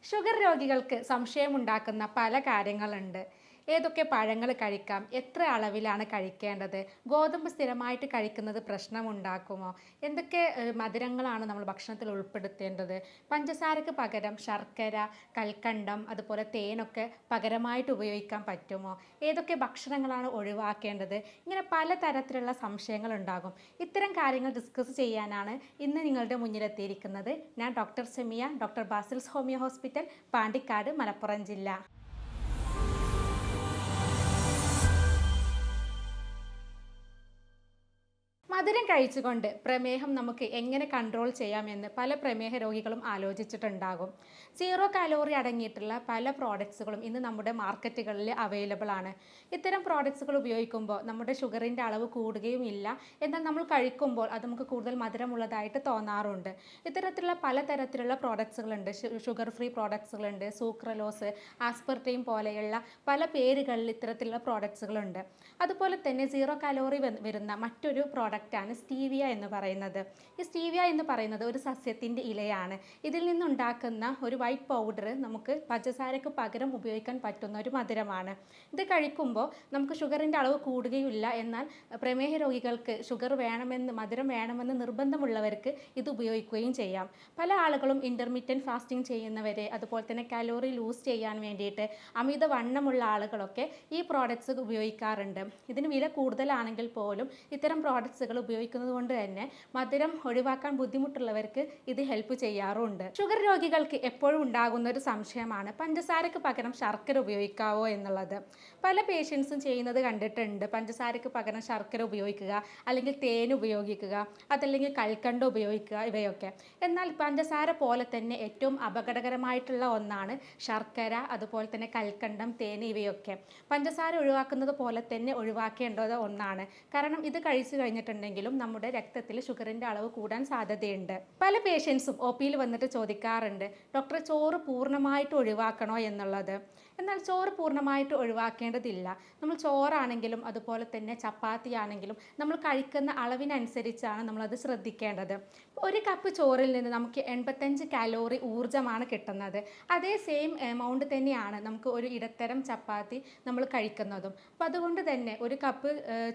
Sugar രോഗികൾക്ക് സംശയമുണ്ടാക്കുന്ന പല കാര്യങ്ങളുണ്ട്. ഏതൊക്കെ പഴങ്ങൾ കഴിക്കാം, എത്ര അളവിലാണ് കഴിക്കേണ്ടത്, ഗോതമ്പ് സ്ഥിരമായിട്ട് കഴിക്കുന്നത് പ്രശ്നമുണ്ടാക്കുമോ, എന്തൊക്കെ മധുരങ്ങളാണ് നമ്മൾ ഭക്ഷണത്തിൽ ഉൾപ്പെടുത്തേണ്ടത്, പഞ്ചസാരക്ക് പകരം ശർക്കര, കൽക്കണ്ടം അതുപോലെ തേനൊക്കെ പകരമായിട്ട് ഉപയോഗിക്കാൻ പറ്റുമോ, ഏതൊക്കെ ഭക്ഷണങ്ങളാണ് ഒഴിവാക്കേണ്ടത്, ഇങ്ങനെ പലതരത്തിലുള്ള സംശയങ്ങൾ ഉണ്ടാകും. ഇത്തരം കാര്യങ്ങൾ ഡിസ്കസ് ചെയ്യാനാണ് ഇന്ന് നിങ്ങളുടെ മുന്നിലെത്തിയിരിക്കുന്നത്. ഞാൻ doctor Semiya, doctor Basil's homeo hospital, Pandikkad, Malappuram ജില്ല. മധുരം കഴിച്ചുകൊണ്ട് പ്രമേഹം നമുക്ക് എങ്ങനെ കൺട്രോൾ ചെയ്യാമെന്ന് പല പ്രമേഹ രോഗികളും ആലോചിച്ചിട്ടുണ്ടാകും. സീറോ കാലോറി അടങ്ങിയിട്ടുള്ള പല പ്രോഡക്ട്സുകളും ഇന്ന് നമ്മുടെ മാർക്കറ്റുകളിൽ അവൈലബിൾ ആണ്. ഇത്തരം പ്രോഡക്ട്സുകൾ ഉപയോഗിക്കുമ്പോൾ നമ്മുടെ ഷുഗറിൻ്റെ അളവ് കൂടുകയും ഇല്ല, എന്നാൽ നമ്മൾ കഴിക്കുമ്പോൾ അത് നമുക്ക് കൂടുതൽ മധുരമുള്ളതായിട്ട് തോന്നാറുണ്ട്. ഇത്തരത്തിലുള്ള പലതരത്തിലുള്ള പ്രോഡക്ട്സുകളുണ്ട്. ഷുഗർ ഫ്രീ പ്രോഡക്ട്സുകളുണ്ട്, സൂക്രലോസ്, ആസ്പെർട്ടൈം പോലെയുള്ള പല പേരുകളിൽ ഇത്തരത്തിലുള്ള പ്രോഡക്ട്സുകളുണ്ട്. അതുപോലെ തന്നെ സീറോ കാലോറി വരുന്ന മറ്റൊരു പ്രോഡക്റ്റാണ് സ്റ്റീവിയ എന്ന് പറയുന്നത്. ഈ സ്റ്റീവിയ എന്ന് പറയുന്നത് ഒരു സസ്യത്തിൻ്റെ ഇലയാണ്. ഇതിൽ നിന്നുണ്ടാക്കുന്ന ഒരു വൈറ്റ് പൗഡർ നമുക്ക് പഞ്ചസാരക്ക് പകരം ഉപയോഗിക്കാൻ പറ്റുന്ന ഒരു മധുരമാണ്. ഇത് കഴിക്കുമ്പോൾ നമുക്ക് ഷുഗറിൻ്റെ അളവ് കൂടുകയില്ല, എന്നാൽ പ്രമേഹ രോഗികൾക്ക് ഷുഗർ വേണമെന്ന്, മധുരം വേണമെന്ന് നിർബന്ധമുള്ളവർക്ക് ഇത് ഉപയോഗിക്കുകയും ചെയ്യാം. പല ആളുകളും ഇൻ്റർമീഡിയറ്റ് ഫാസ്റ്റിംഗ് ചെയ്യുന്നവരെ, അതുപോലെ തന്നെ കലോറി ലൂസ് ചെയ്യാൻ വേണ്ടിയിട്ട് അമിത വണ്ണമുള്ള ആളുകളൊക്കെ ഈ പ്രോഡക്ട്സ് ഉപയോഗിക്കാറുണ്ട്. ഇതിന് വില കൂടുതലാണെങ്കിൽ പോലും ഇത്തരം പ്രോഡക്ട്സുകൾ ഉപയോഗിക്കുന്നത് കൊണ്ട് തന്നെ മധുരം ഒഴിവാക്കാൻ ബുദ്ധിമുട്ടുള്ളവർക്ക് ഇത് ഹെൽപ്പ് ചെയ്യാറുണ്ട്. ഷുഗർ രോഗികൾക്ക് എപ്പോഴും ഉണ്ടാകുന്ന ഒരു സംശയമാണ് പഞ്ചസാരക്ക് പകരം ശർക്കര ഉപയോഗിക്കാവോ എന്നുള്ളത്. പല പേഷ്യൻസും ചെയ്യുന്നത് കണ്ടിട്ടുണ്ട്. പഞ്ചസാരക്ക് പകരം ശർക്കര ഉപയോഗിക്കുക, അല്ലെങ്കിൽ തേൻ ഉപയോഗിക്കുക, അതല്ലെങ്കിൽ കൽക്കണ്ടം ഉപയോഗിക്കുക, ഇവയൊക്കെ. എന്നാൽ പഞ്ചസാര പോലെ തന്നെ ഏറ്റവും അപകടകരമായിട്ടുള്ള ഒന്നാണ് ശർക്കര, അതുപോലെ തന്നെ കൽക്കണ്ടം, തേൻ ഇവയൊക്കെ. പഞ്ചസാര ഒഴിവാക്കുന്നത് പോലെ തന്നെ ഒഴിവാക്കേണ്ടത് ഒന്നാണ്. കാരണം ഇത് കഴിച്ചു കഴിഞ്ഞിട്ടുണ്ടെങ്കിലും നമ്മുടെ രക്തത്തിൽ ഷുഗറിൻ്റെ അളവ് കൂടാൻ സാധ്യതയുണ്ട്. പല പേഷ്യൻസും ഒ പിയിൽ വന്നിട്ട് ചോദിക്കാറുണ്ട്, ഡോക്ടറെ ചോറ് പൂർണ്ണമായിട്ട് ഒഴിവാക്കണോ എന്നുള്ളത്. എന്നാൽ ചോറ് പൂർണ്ണമായിട്ട് ഒഴിവാക്കേണ്ടതില്ല. നമ്മൾ ചോറാണെങ്കിലും അതുപോലെ തന്നെ ചപ്പാത്തി ആണെങ്കിലും നമ്മൾ കഴിക്കുന്ന അളവിനനുസരിച്ചാണ് നമ്മളത് ശ്രദ്ധിക്കേണ്ടത്. ഒരു കപ്പ് ചോറിൽ നിന്ന് നമുക്ക് 85 കാലോറി ഊർജ്ജമാണ് കിട്ടുന്നത്. അതേ സെയിം എമൗണ്ട് തന്നെയാണ് നമുക്ക് ഒരു ഇടത്തരം ചപ്പാത്തി നമ്മൾ കഴിക്കുന്നതും. അപ്പം അതുകൊണ്ട് തന്നെ ഒരു കപ്പ്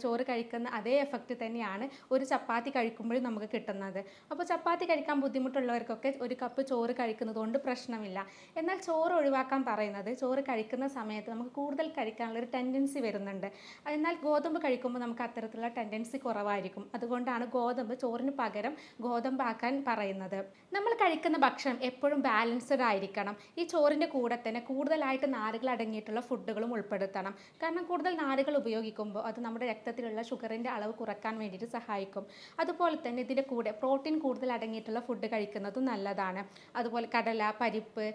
ചോറ് കഴിക്കുന്ന അതേ എഫക്റ്റ് തന്നെയാണ് ഒരു ചപ്പാത്തി കഴിക്കുമ്പോഴും നമുക്ക് കിട്ടുന്നത്. അപ്പോൾ ചപ്പാത്തി കഴിക്കാൻ ബുദ്ധിമുട്ടുള്ളവർക്കൊക്കെ ഒരു കപ്പ് ചോറ് കഴിക്കുന്നത് കൊണ്ട് പ്രശ്നമില്ല. എന്നാൽ ചോറ് ഒഴിവാക്കാൻ പറയുന്നത്, ചോറ് കഴിക്കുന്ന സമയത്ത് നമുക്ക് കൂടുതൽ കഴിക്കാനുള്ളൊരു ടെൻഡൻസി വരുന്നുണ്ട്. എന്നാൽ ഗോതമ്പ് കഴിക്കുമ്പോൾ നമുക്ക് അത്തരത്തിലുള്ള ടെൻഡൻസി കുറവായിരിക്കും. അതുകൊണ്ടാണ് ഗോതമ്പ് ചോറിന് പകരം ഗോതമ്പാക്കാൻ പറയുന്നത്. നമ്മൾ കഴിക്കുന്ന ഭക്ഷണം എപ്പോഴും ബാലൻസ്ഡ് ആയിരിക്കണം. ഈ ചോറിൻ്റെ കൂടെ തന്നെ കൂടുതലായിട്ട് നാരുകൾ അടങ്ങിയിട്ടുള്ള ഫുഡുകളും ഉൾപ്പെടുത്തണം. കാരണം കൂടുതൽ നാരുകൾ ഉപയോഗിക്കുമ്പോൾ അത് നമ്മുടെ രക്തത്തിലുള്ള ഷുഗറിൻ്റെ അളവ് കുറക്കാൻ വേണ്ടിയിട്ട് സഹായിക്കും. അതുപോലെ തന്നെ ഇതിൻ്റെ കൂടെ പ്രോട്ടീൻ കൂടുതൽ അടങ്ങിയിട്ടുള്ള ഫുഡ് കഴിക്കുന്നതും നല്ലതാണ്. അതുപോലെ കടല, പരിപ്പ്,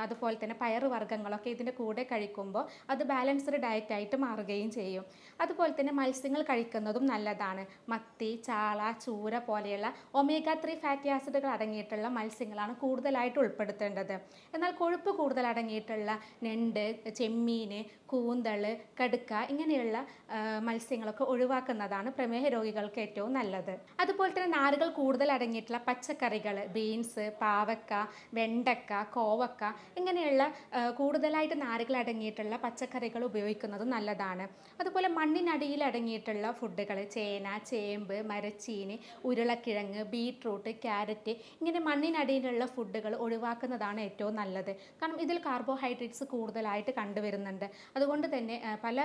അതുപോലെ തന്നെ പയറുവർഗ്ഗങ്ങളൊക്കെ ഇതിൻ്റെ കൂടെ കഴിക്കുമ്പോൾ അത് ബാലൻസ്ഡ് ഡയറ്റായിട്ട് മാറുകയും ചെയ്യും. അതുപോലെ തന്നെ മത്സ്യങ്ങൾ കഴിക്കുന്നതും നല്ലതാണ്. മത്തി, ചാള, ചൂര പോലെയുള്ള ഒമേഗ 3 ഫാറ്റി ആസിഡുകൾ അടങ്ങിയിട്ടുള്ള മത്സ്യങ്ങളാണ് കൂടുതലായിട്ട് ഉൾപ്പെടുത്തേണ്ടത്. എന്നാൽ കൊഴുപ്പ് കൂടുതൽ അടങ്ങിയിട്ടുള്ള ഞണ്ട്, ചെമ്മീൻ, കൂന്തൾ, കടുക്ക ഇങ്ങനെയുള്ള മത്സ്യങ്ങളൊക്കെ ഒഴിവാക്കുന്നതാണ് പ്രമേഹ രോഗികൾക്ക് ഏറ്റവും നല്ലത്. അതുപോലെ തന്നെ നാരുകൾ കൂടുതൽ അടങ്ങിയിട്ടുള്ള പച്ചക്കറികൾ, ബീൻസ്, പാവക്ക, വെണ്ടക്ക, കോവക്ക ഇങ്ങനെയുള്ള കൂടുതലായിട്ട് നാരുകൾ അടങ്ങിയിട്ടുള്ള പച്ചക്കറികൾ ഉപയോഗിക്കുന്നത് നല്ലതാണ്. അതുപോലെ മണ്ണിനടിയിൽ അടങ്ങിയിട്ടുള്ള ഫുഡുകൾ, ചേന, ചേമ്പ്, മരച്ചീനി, ഉരുളക്കിഴങ്ങ്, ബീട്രൂട്ട്, ക്യാരറ്റ് ഇങ്ങനെ മണ്ണിനടിയിലുള്ള ഫുഡുകൾ ഒഴിവാക്കുന്നതാണ് ഏറ്റവും നല്ലത്. കാരണം ഇതിൽ കാർബോഹൈഡ്രേറ്റ്സ് കൂടുതലായിട്ട് കണ്ടുവരുന്നുണ്ട്. അതുകൊണ്ട് തന്നെ പല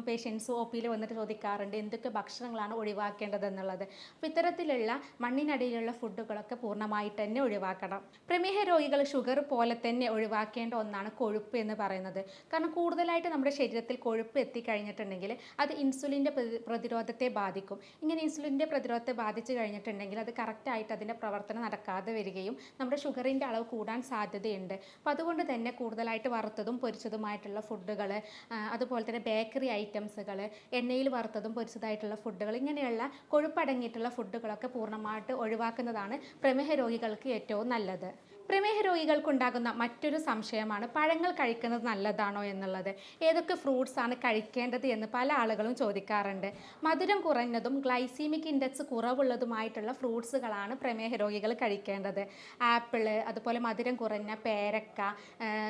പേഷ്യൻസും ഒ പിയിൽ വന്നിട്ട് ചോദിക്കാറുണ്ട് എന്തൊക്കെ ഭക്ഷണങ്ങളാണ് ഒഴിവാക്കേണ്ടതെന്നുള്ളത്. അപ്പോൾ ഇത്തരത്തിലുള്ള മണ്ണിനടിയിലുള്ള ഫുഡുകളൊക്കെ പൂർണ്ണമായിട്ട് തന്നെ ഒഴിവാക്കണം. പ്രമേഹ രോഗികൾ ഷുഗർ പോലെ തന്നെ ഒഴിവാക്കേണ്ട ഒന്നാണ് കൊഴുപ്പ് എന്ന് പറയുന്നത്. കാരണം കൂടുതലായിട്ട് നമ്മുടെ ശരീരത്തിൽ കൊഴുപ്പ് എത്തിക്കഴിഞ്ഞിട്ടുണ്ടെങ്കിൽ അത് ഇൻസുലിൻ്റെ പ്രതിരോധത്തെ ബാധിക്കും. ഇങ്ങനെ ഇൻസുലിൻ്റെ പ്രതിരോധത്തെ ബാധിച്ചു കഴിഞ്ഞിട്ടുണ്ടെങ്കിൽ അത് കറക്റ്റായിട്ട് അതിൻ്റെ പ്രവർത്തനം നടക്കാതെ വരികയും നമ്മുടെ ഷുഗറിൻ്റെ അളവ് കൂടാൻ സാധ്യതയുണ്ട്. അപ്പോൾ അതുകൊണ്ട് തന്നെ കൂടുതലായിട്ട് വറുത്തതും പൊരിച്ചതുമായിട്ടുള്ള ഫുഡുകൾ, അതുപോലെ തന്നെ ബേക്കറി ഐറ്റംസുകൾ, എണ്ണയിൽ വറുത്തതും പൊരിച്ചതായിട്ടുള്ള ഫുഡുകൾ, ഇങ്ങനെയുള്ള കൊഴുപ്പടങ്ങിയിട്ടുള്ള ഫുഡുകളൊക്കെ പൂർണ്ണമായിട്ട് ഒഴിവാക്കുന്നതാണ് പ്രമേഹ രോഗികൾക്ക് ഏറ്റവും നല്ലത്. പ്രമേഹ രോഗികൾക്കുണ്ടാകുന്ന മറ്റൊരു സംശയമാണ് പഴങ്ങൾ കഴിക്കുന്നത് നല്ലതാണോ എന്നുള്ളത്. ഏതൊക്കെ ഫ്രൂട്ട്സ് ആണ് കഴിക്കേണ്ടത് എന്ന് പല ആളുകളും ചോദിക്കാറുണ്ട്. മധുരം കുറഞ്ഞതും ഗ്ലൈസീമിക് ഇൻഡെക്സ് കുറവുള്ളതുമായിട്ടുള്ള ഫ്രൂട്ട്സുകളാണ് പ്രമേഹ രോഗികൾ കഴിക്കേണ്ടത്. ആപ്പിള്, അതുപോലെ മധുരം കുറഞ്ഞ പേരക്ക,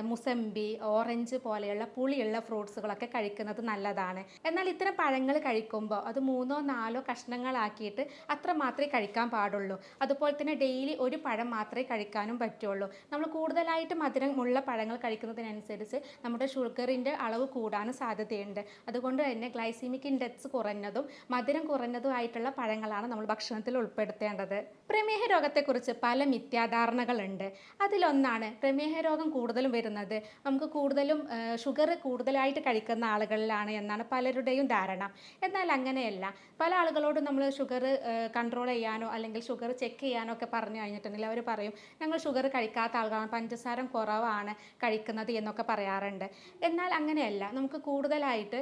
മുസമ്പി, ഓറഞ്ച് പോലെയുള്ള പുളിയുള്ള ഫ്രൂട്ട്സുകളൊക്കെ കഴിക്കുന്നത് നല്ലതാണ്. എന്നാൽ ഇത്തരം പഴങ്ങൾ കഴിക്കുമ്പോൾ അത് 3-4 കഷ്ണങ്ങളാക്കിയിട്ട് അത്ര മാത്രമേ കഴിക്കാൻ പാടുള്ളൂ. അതുപോലെ തന്നെ ഡെയിലി ഒരു പഴം മാത്രമേ കഴിക്കാനും പറ്റുള്ളൂ. നമ്മൾ കൂടുതലായിട്ട് മധുരമുള്ള പഴങ്ങൾ കഴിക്കുന്നതിനനുസരിച്ച് നമ്മുടെ ഷുഗറിൻ്റെ അളവ് കൂടാനും സാധ്യതയുണ്ട്. അതുകൊണ്ട് തന്നെ ഗ്ലൈസീമിക് ഇൻഡെക്സ് കുറഞ്ഞതും മധുരം കുറഞ്ഞതുമായിട്ടുള്ള പഴങ്ങളാണ് നമ്മൾ ഭക്ഷണത്തിൽ ഉൾപ്പെടുത്തേണ്ടത്. പ്രമേഹ രോഗത്തെക്കുറിച്ച് പല മിഥ്യാധാരണകളുണ്ട്. അതിലൊന്നാണ് പ്രമേഹ രോഗം കൂടുതലും വരുന്നത് നമുക്ക് കൂടുതലും ഷുഗർ കൂടുതലായിട്ട് കഴിക്കുന്ന ആളുകളിലാണ് എന്നാണ് പലരുടെയും ധാരണ. എന്നാൽ അങ്ങനെയല്ല. പല ആളുകളോടും നമ്മൾ ഷുഗർ കൺട്രോൾ ചെയ്യാനോ അല്ലെങ്കിൽ ഷുഗർ ചെക്ക് ചെയ്യാനോ ഒക്കെ പറഞ്ഞു കഴിഞ്ഞിട്ടുണ്ടെങ്കിൽ അവർ പറയും ഞങ്ങൾ ഷുഗർ കഴിക്കാത്ത ആളുകളാണ്, പഞ്ചസാര കുറവാണ് കഴിക്കുന്നത് എന്നൊക്കെ പറയാറുണ്ട്. എന്നാൽ അങ്ങനെയല്ല. നമുക്ക് കൂടുതലായിട്ട്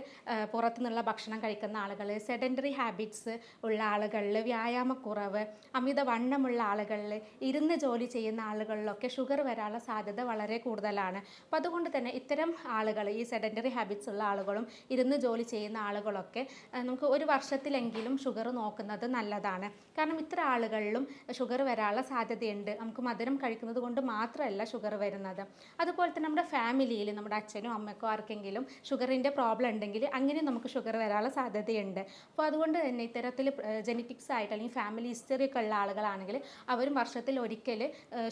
പുറത്തു നിന്നുള്ള ഭക്ഷണം കഴിക്കുന്ന ആളുകൾ, സെഡൻറ്ററി ഹാബിറ്റ്സ് ഉള്ള ആളുകളിൽ, വ്യായാമക്കുറവ്, അമിതവണ്ണമുള്ള ആളുകളിൽ, ഇരുന്ന് ജോലി ചെയ്യുന്ന ആളുകളിലൊക്കെ ഷുഗർ വരാനുള്ള സാധ്യത വളരെ കൂടുതലാണ്. അപ്പോൾ അതുകൊണ്ട് തന്നെ ഇത്തരം ആളുകൾ, ഈ സെഡൻറ്ററി ഹാബിറ്റ്സ് ഉള്ള ആളുകളും ഇരുന്ന് ജോലി ചെയ്യുന്ന ആളുകളൊക്കെ നമുക്ക് ഒരു വർഷത്തിലെങ്കിലും ഷുഗർ നോക്കുന്നത് നല്ലതാണ്. കാരണം ഇത്ര ആളുകളിലും ഷുഗർ വരാനുള്ള സാധ്യതയുണ്ട്. നമുക്ക് മധുരം കഴിക്കുന്നത് കൊണ്ട് മാത്രമല്ല ഷുഗർ വരുന്നത്. അതുപോലെ തന്നെ നമ്മുടെ ഫാമിലിയിൽ നമ്മുടെ അച്ഛനോ അമ്മയ്ക്കോ ആർക്കെങ്കിലും ഷുഗറിൻ്റെ പ്രോബ്ലം ഉണ്ടെങ്കിൽ അങ്ങനെ നമുക്ക് ഷുഗർ വരാനുള്ള സാധ്യതയുണ്ട്. അപ്പോൾ അതുകൊണ്ട് തന്നെ ഇത്തരത്തിൽ ജെനറ്റിക്സ് ആയിട്ട് അല്ലെങ്കിൽ ഫാമിലി ഹിസ്റ്ററി ഒക്കെ ഉള്ള ആളുകളാണെങ്കിൽ അവരും വർഷത്തിൽ ഒരിക്കൽ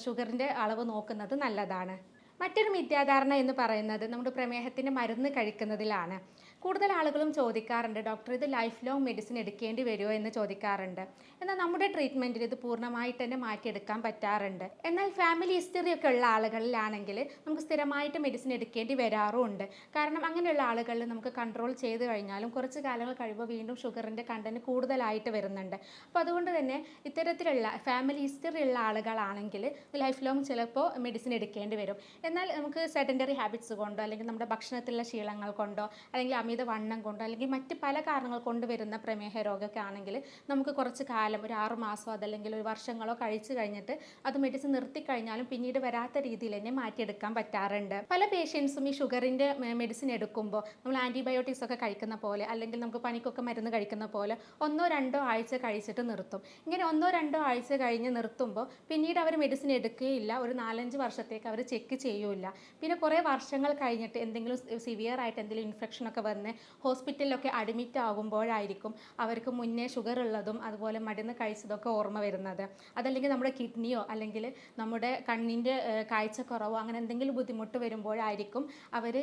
ഷുഗറിൻ്റെ അളവ് നോക്കുന്നത് നല്ലതാണ്. മറ്റൊരു മിഥ്യാധാരണ എന്ന് പറയുന്നത് നമ്മുടെ പ്രമേഹത്തിൻ്റെ മരുന്ന് കഴിക്കുന്നതിലാണ്. കൂടുതൽ ആളുകളും ചോദിക്കാറുണ്ട് ഡോക്ടർ ഇത് ലൈഫ് ലോങ് മെഡിസിൻ എടുക്കേണ്ടി വരുമോ എന്ന് ചോദിക്കാറുണ്ട്. എന്നാൽ നമ്മുടെ ട്രീറ്റ്മെൻറ്റിൽ ഇത് പൂർണ്ണമായിട്ട് തന്നെ മാറ്റിയെടുക്കാൻ പറ്റാറുണ്ട്. എന്നാൽ ഫാമിലി ഹിസ്റ്ററി ഒക്കെ ഉള്ള ആളുകളിലാണെങ്കിൽ നമുക്ക് സ്ഥിരമായിട്ട് മെഡിസിൻ എടുക്കേണ്ടി വരാറുമുണ്ട്. കാരണം അങ്ങനെയുള്ള ആളുകളിൽ നമുക്ക് കൺട്രോൾ ചെയ്ത് കഴിഞ്ഞാലും കുറച്ച് കാലങ്ങൾ കഴിയുമ്പോൾ വീണ്ടും ഷുഗറിൻ്റെ കണ്ടന്റ് കൂടുതലായിട്ട് വരുന്നുണ്ട്. അപ്പോൾ അതുകൊണ്ട് തന്നെ ഇത്തരത്തിലുള്ള ഫാമിലി ഹിസ്റ്ററി ഉള്ള ആളുകളാണെങ്കിൽ ലൈഫ് ലോങ് ചിലപ്പോൾ മെഡിസിൻ എടുക്കേണ്ടി വരും. എന്നാൽ നമുക്ക് സെഡൻറ്ററി ഹാബിറ്റ്സ് കൊണ്ടോ അല്ലെങ്കിൽ നമ്മുടെ ഭക്ഷണത്തിലുള്ള ശീലങ്ങൾ കൊണ്ടോ അല്ലെങ്കിൽ അമിതവണ്ണം കൊണ്ടോ അല്ലെങ്കിൽ മറ്റ് പല കാരണങ്ങൾ കൊണ്ട് വരുന്ന പ്രമേഹ രോഗമൊക്കെ ആണെങ്കിൽ നമുക്ക് കുറച്ച് കാലം ഒരു 6 മാസമോ അതല്ലെങ്കിൽ ഒരു വർഷങ്ങളോ കഴിച്ചു കഴിഞ്ഞിട്ട് അത് മെഡിസിൻ നിർത്തിക്കഴിഞ്ഞാലും പിന്നീട് വരാത്ത രീതിയിൽ തന്നെ മാറ്റിയെടുക്കാൻ പറ്റാറുണ്ട്. പല പേഷ്യൻസും ഈ ഷുഗറിൻ്റെ മെഡിസിൻ എടുക്കുമ്പോൾ നമ്മൾ ആൻറ്റിബയോട്ടിക്സ് ഒക്കെ കഴിക്കുന്ന പോലെ അല്ലെങ്കിൽ നമുക്ക് പനിക്കൊക്കെ മരുന്ന് കഴിക്കുന്ന പോലെ 1-2 ആഴ്ച കഴിച്ചിട്ട് നിർത്തും. ഇങ്ങനെ 1-2 ആഴ്ച കഴിഞ്ഞ് നിർത്തുമ്പോൾ പിന്നീട് അവർ മെഡിസിൻ എടുക്കുകയില്ല. ഒരു 4-5 വർഷത്തേക്ക് അവർ ചെക്ക് ചെയ്യൂല. പിന്നെ കുറേ വർഷങ്ങൾ കഴിഞ്ഞിട്ട് എന്തെങ്കിലും സിവിയർ ആയിട്ട് എന്തെങ്കിലും ഇൻഫെക്ഷനൊക്കെ വന്ന് ഹോസ്പിറ്റലിലൊക്കെ അഡ്മിറ്റ് ആകുമ്പോഴായിരിക്കും അവർക്ക് മുന്നേ ഷുഗർ ഉള്ളതും അതുപോലെ മരുന്ന് കഴിച്ചതൊക്കെ ഓർമ്മ വരുന്നത്. അതല്ലെങ്കിൽ നമ്മുടെ കിഡ്നിയോ അല്ലെങ്കിൽ നമ്മുടെ കണ്ണിൻ്റെ കാഴ്ചക്കുറവോ അങ്ങനെ എന്തെങ്കിലും ബുദ്ധിമുട്ട് വരുമ്പോഴായിരിക്കും അവർ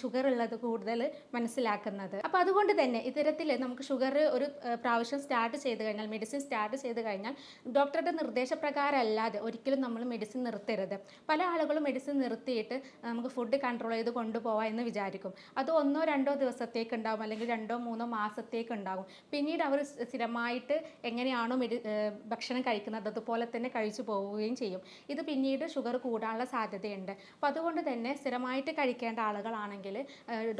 ഷുഗർ ഉള്ളത് കൂടുതൽ മനസ്സിലാക്കുന്നത്. അപ്പോൾ അതുകൊണ്ട് തന്നെ ഇത്തരത്തിൽ നമുക്ക് ഷുഗർ ഒരു പ്രാവശ്യം സ്റ്റാർട്ട് ചെയ്ത് കഴിഞ്ഞാൽ മെഡിസിൻ സ്റ്റാർട്ട് ചെയ്ത് കഴിഞ്ഞാൽ ഡോക്ടറുടെ നിർദ്ദേശപ്രകാരം അല്ലാതെ ഒരിക്കലും നമ്മൾ മെഡിസിൻ നിർത്തരുത്. പല ആളുകളും മെഡിസിൻ നിർത്തിയിട്ട് നമുക്ക് ഫുഡ് കൺട്രോൾ ചെയ്ത് കൊണ്ടുപോകാം എന്ന് വിചാരിക്കും. അത് 1-2 ദിവസത്തേക്ക് ഉണ്ടാകും അല്ലെങ്കിൽ 2-3 മാസത്തേക്ക് ഉണ്ടാകും. പിന്നീട് അവർ സ്ഥിരമായിട്ട് എങ്ങനെയാണോ ഭക്ഷണം കഴിക്കുന്നത് അതുപോലെ തന്നെ കഴിച്ചു പോവുകയും ചെയ്യും. ഇത് പിന്നീട് ഷുഗർ കൂടാനുള്ള സാധ്യതയുണ്ട്. അപ്പോൾ അതുകൊണ്ട് തന്നെ സ്ഥിരമായിട്ട് കഴിക്കേണ്ട ആളുകളാണെങ്കിൽ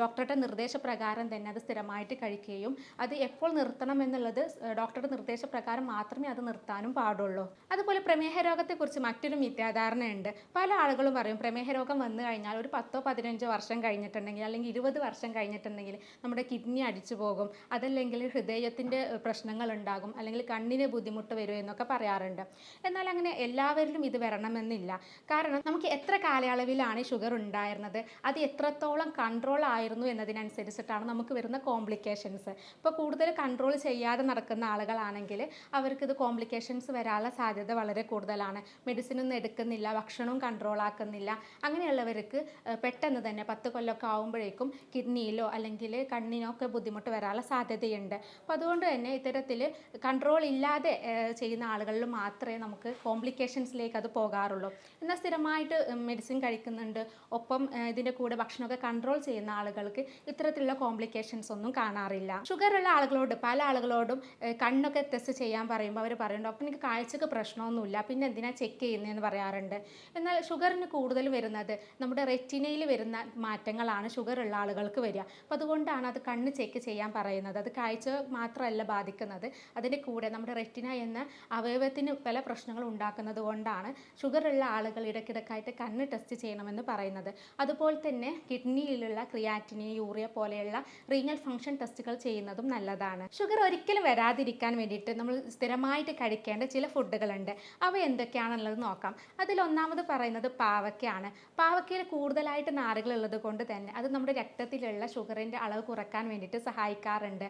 ഡോക്ടറുടെ നിർദ്ദേശപ്രകാരം തന്നെ അത് സ്ഥിരമായിട്ട് കഴിക്കുകയും അത് എപ്പോൾ നിർത്തണം എന്നുള്ളത് ഡോക്ടറുടെ നിർദ്ദേശപ്രകാരം മാത്രമേ അത് നിർത്താനും പാടുള്ളൂ. അതുപോലെ പ്രമേഹ രോഗത്തെക്കുറിച്ച് മറ്റൊരു മിഥ്യാധാരണയുണ്ട്. പല ആളുകളും പറയും പ്രമേഹ രോഗം വന്നു കഴിഞ്ഞാൽ ഒരു 10-15 വർഷം കഴിഞ്ഞിട്ടുണ്ടെങ്കിൽ അല്ലെങ്കിൽ 20 വർഷം കഴിഞ്ഞിട്ടുണ്ടെങ്കിൽ നമ്മുടെ കിഡ്നി അടിച്ചു പോകും, അതല്ലെങ്കിൽ ഹൃദയത്തിൻ്റെ പ്രശ്നങ്ങൾ ഉണ്ടാകും, അല്ലെങ്കിൽ കണ്ണിന് ബുദ്ധിമുട്ട് വരും എന്നൊക്കെ പറയാറുണ്ട്. എന്നാൽ അങ്ങനെ എല്ലാവരിലും ഇത് വരണമെന്നില്ല. കാരണം നമുക്ക് എത്ര കാലയളവിലാണ് ഷുഗർ ഉണ്ടായിരുന്നത്, അത് എത്രത്തോളം കൺട്രോൾ ആയിരുന്നു എന്നതിനനുസരിച്ചിട്ടാണ് നമുക്ക് വരുന്ന കോംപ്ലിക്കേഷൻസ്. ഇപ്പോൾ കൂടുതൽ കൺട്രോൾ ചെയ്യാതെ നടക്കുന്ന ആളുകളാണെങ്കിൽ അവർക്കിത് കോംപ്ലിക്കേഷൻസ് വരാനുള്ള സാധ്യത വളരെ കൂടുതലാണ്. മെഡിസിനൊന്നും എടുക്കുന്നില്ല, ഭക്ഷണവും കൺട്രോൾ ആക്കുന്നില്ല. അങ്ങനെയുള്ളവർക്ക് പെട്ടെന്ന് തന്നെ 10 കൊല്ലമൊക്കെ ആകുമ്പോഴേക്കും കിഡ്നിയിലോ അല്ലെങ്കിൽ കണ്ണിനോ ഒക്കെ ബുദ്ധിമുട്ട് വരാനുള്ള സാധ്യതയുണ്ട്. അപ്പോൾ അതുകൊണ്ട് തന്നെ ഇത്തരത്തിൽ കൺട്രോൾ ഇല്ലാതെ ചെയ്യുന്ന ആളുകളിൽ മാത്രമേ നമുക്ക് കോംപ്ലിക്കേഷൻസിലേക്ക് അത് പോകാറുള്ളൂ. എന്നാൽ സ്ഥിരമായിട്ട് മെഡിസിൻ കഴിക്കുന്നുണ്ട്, ഒപ്പം ഇതിൻ്റെ കൂടെ ഭക്ഷണമൊക്കെ കൺട്രോൾ ചെയ്യുന്ന ആളുകൾക്ക് ഇത്തരത്തിലുള്ള കോംപ്ലിക്കേഷൻസ് ഒന്നും കാണാറില്ല. ഷുഗറുള്ള ആളുകളോട് പല ആളുകളോടും കണ്ണൊക്കെ ടെസ്റ്റ് ചെയ്യാൻ പറയുമ്പോൾ അവർ പറയും ഡോക്ടർ എനിക്ക് കാഴ്ചക്ക് പ്രശ്നമൊന്നുമില്ല, പിന്നെ എന്തിനാ ചെക്ക് ചെയ്യുന്നതെന്ന് പറയാറുണ്ട്. എന്നാൽ ഷുഗറിന് കൂടുതൽ വരുന്നത് നമ്മുടെ റെറ്റിനയിൽ വരുന്ന മാറ്റങ്ങളാണ് ഷുഗർ ഉള്ള ആളുകൾക്ക് വരിക. അപ്പോൾ അതുകൊണ്ടാണ് അത് കണ്ണ് ചെക്ക് ചെയ്യാൻ പറയുന്നത്. അത് കാഴ്ച മാത്രമല്ല ബാധിക്കുന്നത്, അതിൻ്റെ കൂടെ നമ്മുടെ റെറ്റിന എന്ന അവയവത്തിന് പല പ്രശ്നങ്ങൾ ഉണ്ടാക്കുന്നത് കൊണ്ടാണ് ഷുഗർ ഉള്ള ആളുകൾ ഇടയ്ക്കിടയ്ക്കായിട്ട് കണ്ണ് ടെസ്റ്റ് ചെയ്യണമെന്ന് പറയുന്നത്. അതുപോലെ തന്നെ കിഡ്നിയിലുള്ള ക്രിയാറ്റിനിൻ, യൂറിയ പോലെയുള്ള റീനൽ ഫംഗ്ഷൻ ടെസ്റ്റുകൾ ചെയ്യുന്നതും നല്ലതാണ്. ഷുഗർ ഒരിക്കലും വരാതിരിക്കാൻ വേണ്ടിയിട്ട് നമ്മൾ സ്ഥിരമായിട്ട് കഴിക്കേണ്ട ചില ഫുഡുകളുണ്ട്. അവ എന്തൊക്കെയാണെന്നുള്ളത് നോക്കാം. അതിലൊന്നാമത് പറയുന്നത് പാവയ്ക്കയാണ്. പാവയ്ക്കയിൽ കൂടുതലായിട്ട് നാരുകൾ ഉള്ളത് കൊണ്ട് തന്നെ അത് നമ്മുടെ രക്തത്തിലുള്ള ഷുഗറിൻ്റെ അളവ് കുറക്കാൻ വേണ്ടിയിട്ട് സഹായിക്കാറുണ്ട്.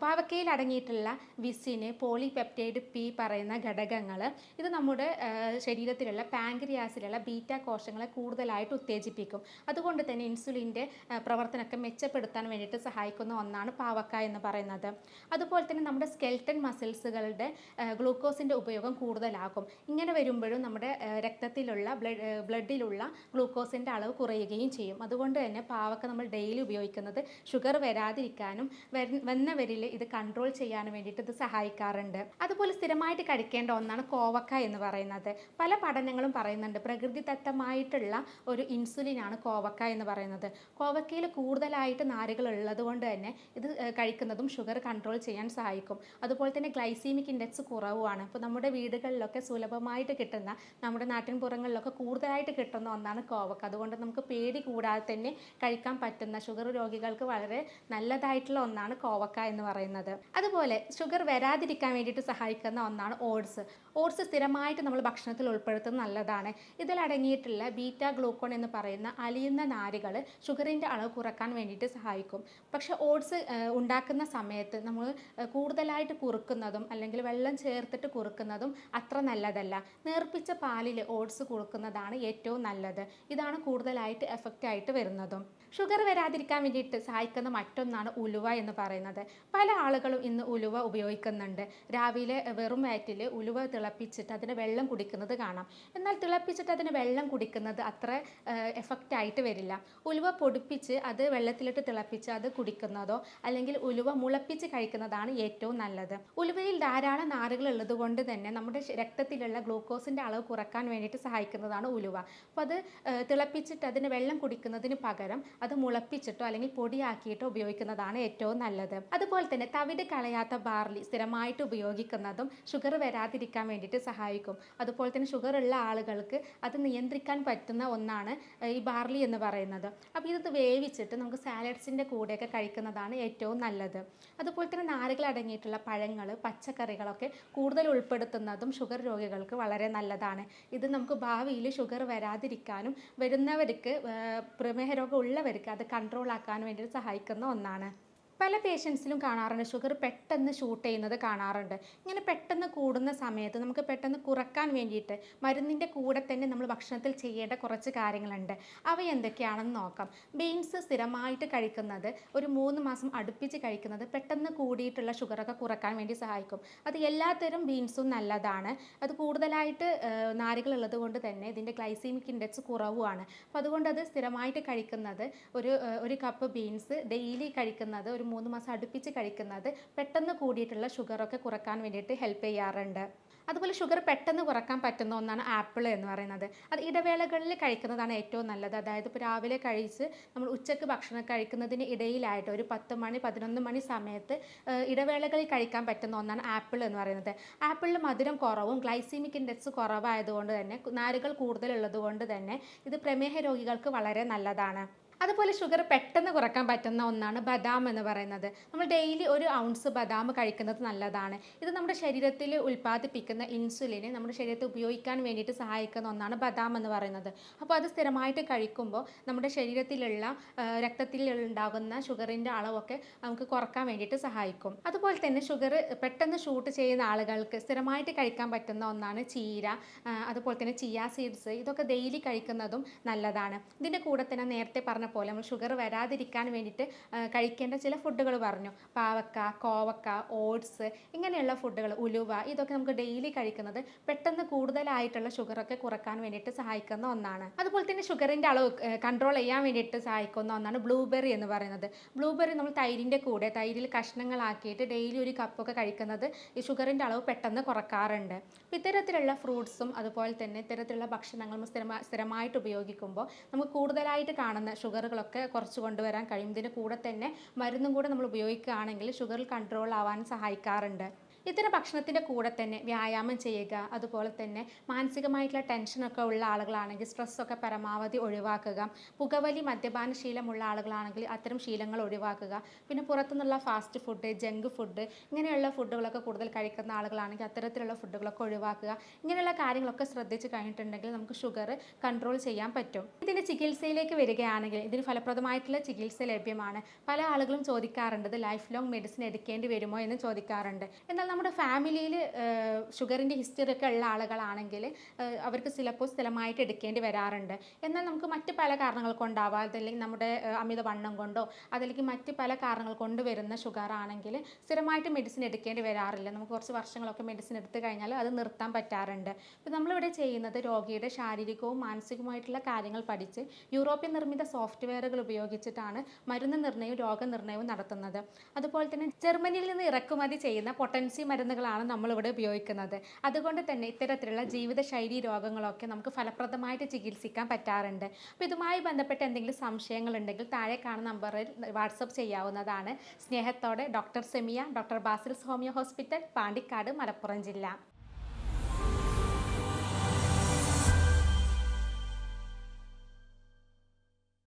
പാവയ്ക്കയിൽ അടങ്ങിയിട്ടുള്ള വിസിന്, പോളിപെപ്റ്റൈഡ് പി പറയുന്ന ഘടകങ്ങൾ ഇത് നമ്മുടെ ശരീരത്തിലുള്ള പാൻക്രിയാസിലുള്ള ബീറ്റ കോശങ്ങളെ കൂടുതലായിട്ട് ഉത്തേജിപ്പിക്കും. അതുകൊണ്ട് തന്നെ ഇൻസുലിൻ്റെ പ്രവർത്തനമൊക്കെ മെച്ചപ്പെടുത്താൻ വേണ്ടിയിട്ട് സഹായിക്കുന്ന ഒന്നാണ് പാവക്ക എന്ന് പറയുന്നത്. അതുപോലെ തന്നെ നമ്മുടെ സ്കെൽട്ടൻ മസിൽസുകളുടെ ഗ്ലൂക്കോസിൻ്റെ ഉപയോഗം കൂടുതലാകും. ഇങ്ങനെ വരുമ്പോഴും നമ്മുടെ രക്തത്തിലുള്ള ബ്ലഡിലുള്ള ഗ്ലൂക്കോസിൻ്റെ അളവ് കുറയുകയും ചെയ്യും. അതുകൊണ്ട് തന്നെ പാവക്ക നമ്മൾ ഡെയിലി ഉപയോഗിക്കുന്നത് ഷുഗർ വരാതിരിക്കാനും വന്നവരിൽ ഇത് കൺട്രോൾ ചെയ്യാനും വേണ്ടിയിട്ട് ഇത് സഹായിക്കാറുണ്ട്. അതുപോലെ സ്ഥിരമായിട്ട് കഴിക്കേണ്ട ഒന്നാണ് കോവക്ക എന്ന് പറയുന്നത്. പല പഠനങ്ങളും പറയുന്നുണ്ട് പ്രകൃതിദത്തമായിട്ടുള്ള ഒരു ഇൻസുലിനാണ് കോവക്ക എന്ന് പറയുന്നത്. കോവക്കയിൽ കൂടുതലായിട്ട് നാരുകൾ ഉള്ളത് കൊണ്ട് തന്നെ ഇത് കഴിക്കുന്നതും ഷുഗർ കൺട്രോൾ ചെയ്യാൻ സഹായിക്കും. അതുപോലെ തന്നെ ഗ്ലൈസീമിക് ഇൻഡെക്സ് കുറവുമാണ്. ഇപ്പോൾ നമ്മുടെ വീടുകളിലൊക്കെ സുലഭമായിട്ട് കിട്ടുന്ന, നമ്മുടെ നാട്ടിൻപുറങ്ങളിലൊക്കെ കൂടുതലായിട്ട് കിട്ടുന്ന ഒന്നാണ് കോവക്ക. അതുകൊണ്ട് നമുക്ക് പേടി കൂടാതെ തന്നെ കഴിക്കാൻ പറ്റുന്ന, ഷുഗർ രോഗികൾക്ക് വളരെ നല്ലതായിട്ടുള്ള ഒന്നാണ് കോവക്ക എന്ന് പറയുന്നത്. അതുപോലെ ഷുഗർ വരാതിരിക്കാൻ വേണ്ടിയിട്ട് സഹായിക്കുന്ന ഒന്നാണ് ഓട്സ്. ഓട്സ് സ്ഥിരമായിട്ട് നമ്മൾ ഭക്ഷണത്തിൽ ഉൾപ്പെടുത്തുന്നത് നല്ലതാണ്. ഇതിലടങ്ങിയിട്ടുള്ള ബീറ്റ ഗ്ലൂക്കോൺ എന്ന് പറയുന്ന അലിയുന്ന നാരുകൾ ഷുഗറിൻ്റെ അളവ് കുറക്കാൻ വേണ്ടിയിട്ട് സഹായിക്കും. പക്ഷേ ഓട്സ് ഉണ്ടാക്കുന്ന സമയത്ത് നമ്മൾ കൂടുതലായിട്ട് കുറുക്കുന്നതും അല്ലെങ്കിൽ വെള്ളം ചേർത്തിട്ട് കുറുക്കുന്നതും അത്ര നല്ലതല്ല. നേർപ്പിച്ച പാലിൽ ഓട്സ് കുറുക്കുന്നതാണ് ഏറ്റവും നല്ലത്. ഇതാണ് കൂടുതലായിട്ട് എഫക്റ്റ് ആയിട്ട് വരുന്നതും. ഷുഗർ വരാതിരിക്കാൻ വേണ്ടിയിട്ട് സഹായിക്കുന്ന മറ്റൊന്നാണ് ഉലുവ എന്ന് പറയുന്നത്. പല ആളുകളും ഇന്ന് ഉലുവ ഉപയോഗിക്കുന്നുണ്ട്. രാവിലെ വെറും വയറ്റിൽ ഉലുവ തിളപ്പിച്ചിട്ട് അതിന് വെള്ളം കുടിക്കുന്നത് കാണാം. എന്നാൽ തിളപ്പിച്ചിട്ട് അതിന് വെള്ളം കുടിക്കുന്നത് അത്ര എഫക്റ്റ് ആയിട്ട് വരില്ല. ഉലുവ പൊടിപ്പിച്ച് അത് വെള്ളത്തിലിട്ട് തിളപ്പിച്ച് അത് കുടിക്കുന്നതോ അല്ലെങ്കിൽ ഉലുവ മുളപ്പിച്ച് കഴിക്കുന്നതാണ് ഏറ്റവും നല്ലത്. ഉലുവയിൽ ധാരാളം നാരുകൾ ഉള്ളത് കൊണ്ട് തന്നെ നമ്മുടെ രക്തത്തിലുള്ള ഗ്ലൂക്കോസിൻ്റെ അളവ് കുറക്കാൻ വേണ്ടിയിട്ട് സഹായിക്കുന്നതാണ് ഉലുവ. അപ്പോൾ അത് തിളപ്പിച്ചിട്ട് അതിന് വെള്ളം കുടിക്കുന്നതിന് പകരം അത് മുളപ്പിച്ചിട്ടോ അല്ലെങ്കിൽ പൊടിയാക്കിയിട്ടോ ഉപയോഗിക്കുന്നതാണ് ഏറ്റവും നല്ലത്. അതുപോലെ തന്നെ തവിട് കളയാത്ത ബാർലി സ്ഥിരമായിട്ട് ഉപയോഗിക്കുന്നതും ഷുഗർ വരാതിരിക്കാൻ വേണ്ടിയിട്ട് സഹായിക്കും. അതുപോലെ തന്നെ ഷുഗർ ഉള്ള ആളുകൾക്ക് അത് നിയന്ത്രിക്കാൻ പറ്റുന്ന ഒന്നാണ് ഈ ബാർലി എന്ന് പറയുന്നത്. അപ്പോൾ ഇത് വേവിച്ചിട്ട് നമുക്ക് സാലഡ്സിൻ്റെ കൂടെയൊക്കെ കഴിക്കുന്നതാണ് ഏറ്റവും നല്ലത്. അതുപോലെ തന്നെ നാരുകൾ അടങ്ങിയിട്ടുള്ള പഴങ്ങൾ, പച്ചക്കറികളൊക്കെ കൂടുതൽ ഉൾപ്പെടുത്തുന്നതും ഷുഗർ രോഗികൾക്ക് വളരെ നല്ലതാണ്. ഇത് നമുക്ക് ഭാവിയിൽ ഷുഗർ വരാതിരിക്കാനും വരുന്നവർക്ക് പ്രമേഹ രോഗം ഉള്ളവർക്ക് അത് കൺട്രോൾ ആക്കാൻ വേണ്ടി സഹായിക്കുന്ന ഒന്നാണ്. പല പേഷ്യൻസിലും കാണാറുണ്ട് ഷുഗർ പെട്ടെന്ന് ഷൂട്ട് ചെയ്യുന്നത് കാണാറുണ്ട്. ഇങ്ങനെ പെട്ടെന്ന് കൂടുന്ന സമയത്ത് നമുക്ക് പെട്ടെന്ന് കുറക്കാൻ വേണ്ടിയിട്ട് മരുന്നിൻ്റെ കൂടെ തന്നെ നമ്മൾ ഭക്ഷണത്തിൽ ചെയ്യേണ്ട കുറച്ച് കാര്യങ്ങളുണ്ട്. അവ എന്തൊക്കെയാണെന്ന് നോക്കാം. ബീൻസ് സ്ഥിരമായിട്ട് കഴിക്കുന്നത്, ഒരു 3 മാസം അടുപ്പിച്ച് കഴിക്കുന്നത് പെട്ടെന്ന് കൂടിയിട്ടുള്ള ഷുഗറൊക്കെ കുറക്കാൻ വേണ്ടി സഹായിക്കും. അത് എല്ലാത്തരം ബീൻസും നല്ലതാണ്. അത് കൂടുതലായിട്ട് നാരുകൾ ഉള്ളത് കൊണ്ട് തന്നെ ഇതിൻ്റെ ഗ്ലൈസീമിക് ഇൻഡെക്സ് കുറവുമാണ്. അപ്പോൾ അതുകൊണ്ട് അത് സ്ഥിരമായിട്ട് കഴിക്കുന്നത്, ഒരു കപ്പ് ബീൻസ് ഡെയിലി കഴിക്കുന്നത്, ഒരു 3 മാസം അടുപ്പിച്ച് കഴിക്കുന്നത് പെട്ടെന്ന് കൂടിയിട്ടുള്ള ഷുഗറൊക്കെ കുറക്കാൻ വേണ്ടിയിട്ട് ഹെൽപ്പ് ചെയ്യാറുണ്ട്. അതുപോലെ ഷുഗർ പെട്ടെന്ന് കുറക്കാൻ പറ്റുന്ന ഒന്നാണ് ആപ്പിൾ എന്ന് പറയുന്നത്. അത് ഇടവേളകളിൽ കഴിക്കുന്നതാണ് ഏറ്റവും നല്ലത്. അതായത് ഇപ്പോൾ രാവിലെ കഴിച്ച് നമ്മൾ ഉച്ചയ്ക്ക് ഭക്ഷണം കഴിക്കുന്നതിന് ഇടയിലായിട്ട് ഒരു 10 മണി 11 മണി സമയത്ത് ഇടവേളകളിൽ കഴിക്കാൻ പറ്റുന്ന ഒന്നാണ് ആപ്പിൾ എന്ന് പറയുന്നത്. ആപ്പിളിൽ മധുരം കുറവും ഗ്ലൈസീമിക് ഇൻഡെക്സ് കുറവായതുകൊണ്ട് തന്നെ, നാരുകൾ കൂടുതലുള്ളത് കൊണ്ട് തന്നെ ഇത് പ്രമേഹ രോഗികൾക്ക് വളരെ നല്ലതാണ്. അതുപോലെ ഷുഗർ പെട്ടെന്ന് കുറക്കാൻ പറ്റുന്ന ഒന്നാണ് ബദാം എന്ന് പറയുന്നത്. നമ്മൾ ഡെയിലി 1 ഔൺസ് ബദാം കഴിക്കുന്നത് നല്ലതാണ്. ഇത് നമ്മുടെ ശരീരത്തിൽ ഉൽപ്പാദിപ്പിക്കുന്ന ഇൻസുലിനെ നമ്മുടെ ശരീരത്തിൽ ഉപയോഗിക്കാൻ വേണ്ടിയിട്ട് സഹായിക്കുന്ന ഒന്നാണ് ബദാം എന്ന് പറയുന്നത്. അപ്പോൾ അത് സ്ഥിരമായിട്ട് കഴിക്കുമ്പോൾ നമ്മുടെ ശരീരത്തിലുള്ള രക്തത്തിൽ ഉണ്ടാകുന്ന ഷുഗറിൻ്റെ അളവൊക്കെ നമുക്ക് കുറക്കാൻ വേണ്ടിയിട്ട് സഹായിക്കും. അതുപോലെ തന്നെ ഷുഗർ പെട്ടെന്ന് ഷൂട്ട് ചെയ്യുന്ന ആളുകൾക്ക് സ്ഥിരമായിട്ട് കഴിക്കാൻ പറ്റുന്ന ഒന്നാണ് ചീര, അതുപോലെ തന്നെ ചിയ സീഡ്സ്. ഇതൊക്കെ ഡെയിലി കഴിക്കുന്നതും നല്ലതാണ്. ഇതിൻ്റെ കൂടെ തന്നെ നേരത്തെ പറഞ്ഞ പോലെ നമ്മൾ ഷുഗർ വരാതിരിക്കാൻ വേണ്ടിയിട്ട് കഴിക്കേണ്ട ചില ഫുഡുകൾ പറഞ്ഞു. പാവക്ക, കോവക്ക, ഓട്സ് ഇങ്ങനെയുള്ള ഫുഡുകൾ, ഉലുവ, ഇതൊക്കെ നമുക്ക് ഡെയിലി കഴിക്കുന്നത് പെട്ടെന്ന് കൂടുതലായിട്ടുള്ള ഷുഗറൊക്കെ കുറക്കാൻ വേണ്ടിയിട്ട് സഹായിക്കുന്ന ഒന്നാണ്. അതുപോലെ തന്നെ ഷുഗറിൻ്റെ അളവ് കൺട്രോൾ ചെയ്യാൻ വേണ്ടിയിട്ട് സഹായിക്കുന്ന ഒന്നാണ് ബ്ലൂബെറി എന്ന് പറയുന്നത്. ബ്ലൂബെറി നമ്മൾ തൈരിൻ്റെ കൂടെ തൈരിൽ കഷ്ണങ്ങളാക്കിയിട്ട് ഡെയിലി ഒരു കപ്പൊക്കെ കഴിക്കുന്നത് ഈ ഷുഗറിൻ്റെ അളവ് പെട്ടെന്ന് കുറക്കാറുണ്ട്. ഇത്തരത്തിലുള്ള ഫ്രൂട്ട്സും അതുപോലെ തന്നെ ഇത്തരത്തിലുള്ള ഭക്ഷണങ്ങളും സ്ഥിരമായിട്ട് ഉപയോഗിക്കുമ്പോൾ നമുക്ക് കൂടുതലായിട്ട് കാണുന്ന ഷുഗറുകളൊക്കെ കുറച്ച് കൊണ്ടുവരാൻ കഴിയും. ഇതിൻ്റെ കൂടെ തന്നെ മരുന്നും കൂടെ നമ്മൾ ഉപയോഗിക്കുകയാണെങ്കിൽ ഷുഗർ കൺട്രോൾ ആവാൻ സഹായിക്കാറുണ്ട്. ഇത്തരം ഭക്ഷണത്തിൻ്റെ കൂടെ തന്നെ വ്യായാമം ചെയ്യുക, അതുപോലെ തന്നെ മാനസികമായിട്ടുള്ള ടെൻഷനൊക്കെ ഉള്ള ആളുകളാണെങ്കിൽ സ്ട്രെസ്സൊക്കെ പരമാവധി ഒഴിവാക്കുക. പുകവലി, മദ്യപാന ശീലമുള്ള ആളുകളാണെങ്കിൽ അത്തരം ശീലങ്ങൾ ഒഴിവാക്കുക. പിന്നെ പുറത്തുനിന്നുള്ള ഫാസ്റ്റ് ഫുഡ്, ജങ്ക് ഫുഡ് ഇങ്ങനെയുള്ള ഫുഡുകളൊക്കെ കൂടുതൽ കഴിക്കുന്ന ആളുകളാണെങ്കിൽ അത്തരത്തിലുള്ള ഫുഡുകളൊക്കെ ഒഴിവാക്കുക. ഇങ്ങനെയുള്ള കാര്യങ്ങളൊക്കെ ശ്രദ്ധിച്ച് കഴിഞ്ഞിട്ടുണ്ടെങ്കിൽ നമുക്ക് ഷുഗർ കൺട്രോൾ ചെയ്യാൻ പറ്റും. ഇതിൻ്റെ ചികിത്സയിലേക്ക് വരികയാണെങ്കിൽ ഇതിന് ഫലപ്രദമായിട്ടുള്ള ചികിത്സ ലഭ്യമാണ്. പല ആളുകളും ചോദിക്കാറുണ്ട് ഇത് ലൈഫ് ലോങ് മെഡിസിൻ എടുക്കേണ്ടി വരുമോ എന്ന് ചോദിക്കാറുണ്ട്. എന്നാൽ നമ്മുടെ ഫാമിലിയിൽ ഷുഗറിൻ്റെ ഹിസ്റ്ററി ഒക്കെ ഉള്ള ആളുകളാണെങ്കിൽ അവർക്ക് ചിലപ്പോൾ സ്ഥിരമായിട്ട് എടുക്കേണ്ടി വരാറുണ്ട്. എന്നാൽ നമുക്ക് മറ്റ് പല കാരണങ്ങൾ കൊണ്ടാവാം, അതല്ലെങ്കിൽ നമ്മുടെ അമിതവണ്ണം കൊണ്ടോ അതല്ലെങ്കിൽ മറ്റ് പല കാരണങ്ങൾ കൊണ്ട് വരുന്ന ഷുഗർ ആണെങ്കിൽ സ്ഥിരമായിട്ട് മെഡിസിൻ എടുക്കേണ്ടി വരാറില്ല. നമുക്ക് കുറച്ച് വർഷങ്ങളൊക്കെ മെഡിസിൻ എടുത്തു കഴിഞ്ഞാൽ അത് നിർത്താൻ പറ്റാറുണ്ട്. അപ്പോൾ നമ്മളിവിടെ ചെയ്യുന്നത് രോഗിയുടെ ശാരീരികവും മാനസികവുമായിട്ടുള്ള കാര്യങ്ങൾ പഠിച്ച് യൂറോപ്യൻ നിർമ്മിത സോഫ്റ്റ്വെയറുകൾ ഉപയോഗിച്ചിട്ടാണ് മരുന്ന് നിർണ്ണയവും രോഗനിർണ്ണയവും നടത്തുന്നത്. അതുപോലെ തന്നെ ജർമ്മനിയിൽ നിന്ന് ഇറക്കുമതി ചെയ്യുന്ന പൊട്ടൻസി മരുന്നുകളാണ് നമ്മളിവിടെ ഉപയോഗിക്കുന്നത്. അതുകൊണ്ട് തന്നെ ഇത്തരത്തിലുള്ള ജീവിതശൈലി രോഗങ്ങളൊക്കെ നമുക്ക് ഫലപ്രദമായിട്ട് ചികിത്സിക്കാൻ പറ്റാറുണ്ട്. അപ്പോൾ ഇതുമായി ബന്ധപ്പെട്ട് എന്തെങ്കിലും സംശയങ്ങളുണ്ടെങ്കിൽ താഴെ കാണുന്ന നമ്പറിൽ വാട്സപ്പ് ചെയ്യാവുന്നതാണ്. സ്നേഹത്തോടെ doctor Semiya, doctor Basil's homeo hospital, Pandikkad, Malappuram ജില്ല.